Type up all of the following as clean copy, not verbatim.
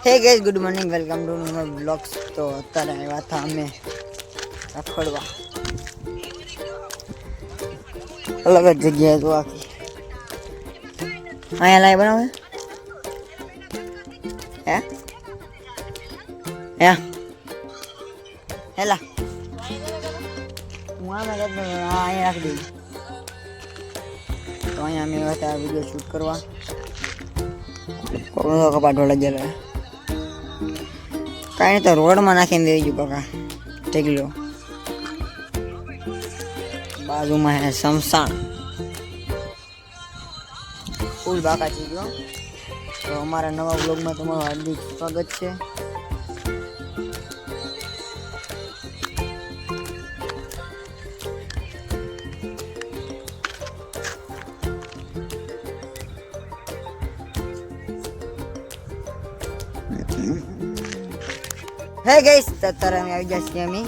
હે guys, good morning, welcome to new blogs. તો અત્યારે આવ્યા હતા અમે રખડવા અલગ જ જગ્યાએ. તો આખી અહીંયા લાઈ બનાવે હે હે હેલા હું અહીંયા રાખી દઈ. તો અહીંયા અમે આવ્યા હતા વિડીયો શૂટ કરવા. કપાટો ગયેલા કાંઈ નહીં, તો રોડમાં નાખીને દઈ ગયું કાકા ટેકલો. બાજુમાં હે સમસાણ ફૂલ બાકા થઈ ગયો. તો અમારા નવા બ્લોગમાં તમારું હાર્દિક સ્વાગત છે. હે ગાઈસ, અત્યારે અમે આવી ગયા છીએ. અમે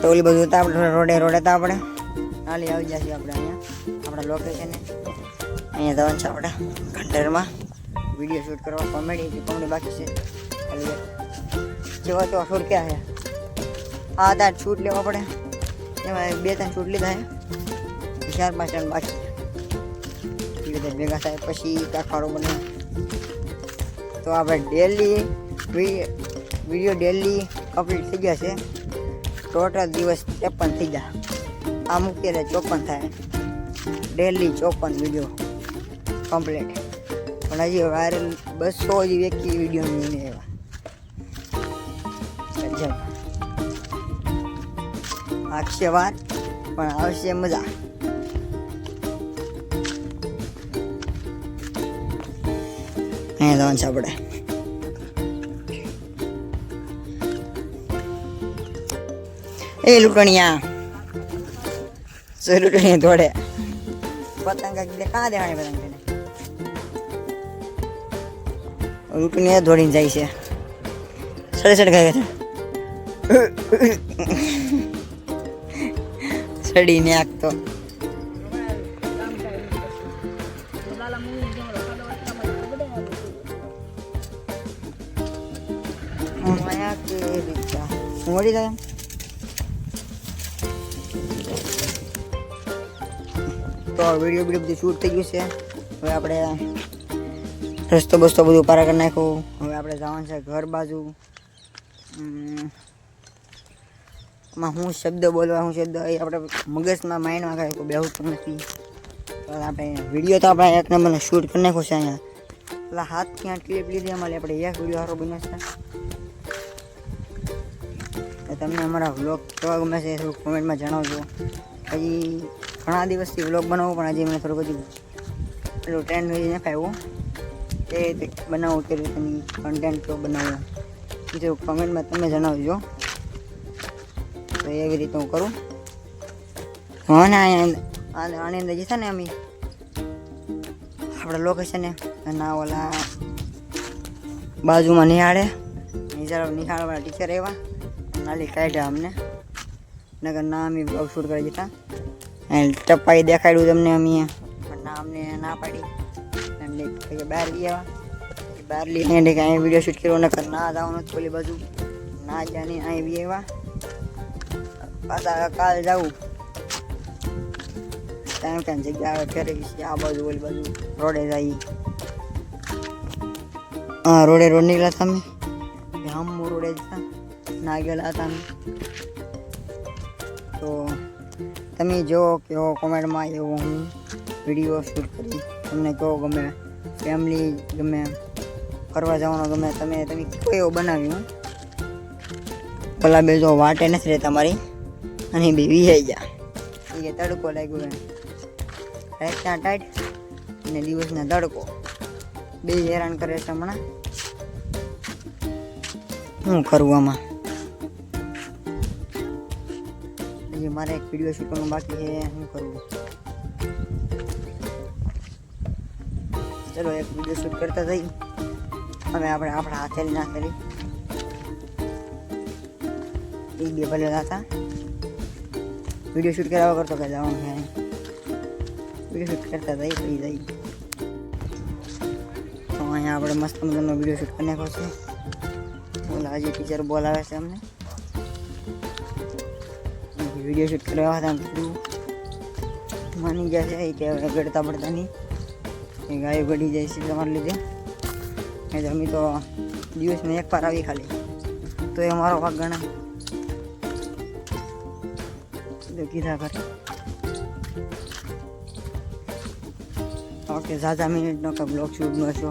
તો ઓલી બધું હતા આપણે રોડે હતા આપણે હાલી આવી ગયા છીએ આપણે અહીંયા આપણા લોકેશને. અહીંયા જવાનું છે આપણે ખંડેરમાં વિડીયો શૂટ કરવા. કોમેડી બાકી છે ખાલી જેવા તો શૂટ ક્યાં છે. હા તાર શૂટ લેવા પડે, એમાં 2-3 શૂટ લીધા છે, 4-5 રન બાકી એ બધા ભેગા થાય પછી કાંખારો બને. તો આપણે ડેલી વિડીયો ડેલી કમ્પ્લીટ થઈ ગયા છે. ટોટલ દિવસ 53 થઈ ગયા. આ મૂકીએ 54 થાય. Daily 54 video complete. પણ હજી વાયરલ 200 હજી વ્યક્તિ વિડીયો નહીં આવ્યા. આખશે વાર પણ આવશે મજા. અહીંયા જવાનું છે આપણે. એ લૂંટણિયા લૂંટણીયા દોડે પતંગ કાં દેવાની પતંગ લૂંટણીયા દોડીને જાય છે. સડે ખાય છે સડીને આખતો. મોડી જાય તો વિડીયો બધું શૂટ થઈ ગયું છે. હવે આપણે રસ્તો બસ્તો બધું પારા કરી નાખ્યું. હવે આપણે જવાનું છે ઘર બાજુ. એમાં હું શબ્દ બોલવા હું શબ્દ એ આપણે મગજમાં માઇન્ડમાં કાંઈ કોઈ બેહતું નથી. આપણે વિડીયો તો આપણે 1 નંબરનો શૂટ કરી નાખ્યો છે. અહીંયા પેલા હાથ ક્યાં ક્લિપ લીધી અમારે આપણે એક વિડીયો સારો બન્યો છે. તમને અમારા વ્લોગ કેવા ગમે છે થોડું કોમેન્ટમાં જણાવજો. હજી ઘણા દિવસથી વ્લોગ બનાવું પણ હજી મને થોડુંક હજુ પેલું ટ્રેન્ડ નથી આવ્યું. એ રીતે બનાવવું કે રીતે કન્ટેન્ટ કેવું બનાવવું એ થોડું કોમેન્ટમાં તમે જણાવજો. તો એવી રીતે હું કરું. હા ને આની અંદર જે છે ને અમે આપણા લોકેશને ના ઓલા બાજુમાં નિહાળે નિહાળવાળા ટીચર એવા નાલી કાઢ્યા અમને. નગર ના અમે બ્લોગ શૂટ કરી જતા ટપાઈ દેખાડ્યું તમને અમે પણ ના અમને ના પાડી. બહાર લઈ આવ્યા. બહાર લઈને અહીં વિડીયો શૂટ કર્યો. નકર ના જવાનું હતું ઓલી બાજુ ના જાની અહીં બી આવ્યા. પાછા કાલ જવું ટાઈમ કાંઈ જગ્યા આવે ફેરવી આ બાજુ ઓલી બાજુ રોડે જાય. હા રોડ નીકળ્યા હતા અમે. હમ રોડે જતા ના ગયેલા હતા અમે. તો તમે જો કેવો કોમેન્ટમાં એવો હું વિડીયો શૂટ કરી. તમને કેવો ગમે, ફેમિલી ગમે, ફરવા જવાનો ગમે, તમે કયો બનાવ્યું. પેલા બે જો વાટે નથી રહેતા મારી અને બે વિહાઈ ગયા. એ કે તડકો લાગ્યો એને રાતના ટાઈટ અને દિવસના તડકો બે હેરાન કરે છે હમણાં. શું કરવું આમાં. હજી મારે એક વિડીયો શૂટ કરવાનું બાકી છે. શું કરવું. ચલો એક વિડીયો શૂટ કરતા જઈ. હવે આપણે આપણા હાથેલી ના કરી એ બે ભલે હતા. વિડીયો શૂટ કરાવવા કરતો કે જવાનું છે. વિડીયો શૂટ કરતા જઈ પછી જઈ અહીંયા આપણે મસ્ત મજાનો વિડીયો શૂટ કરી નાખ્યો છે. બોલા હજી ટીચર બોલાવે છે અમને. વિડીયો શૂટ કરવા હતા થોડું માની ગયા છે કે હવે ગળતા પડતા નહીં એ ગાયો ગળી જાય છે તમારા લીધે. એટલે અમે તો દિવસમાં એક વાર આવી ખાલી તો એ અમારો ભાગ ગણાય તો કીધા કરે. ઓકે ઝાઝા મિનિટનો કે બ્લોગ શૂટનો છો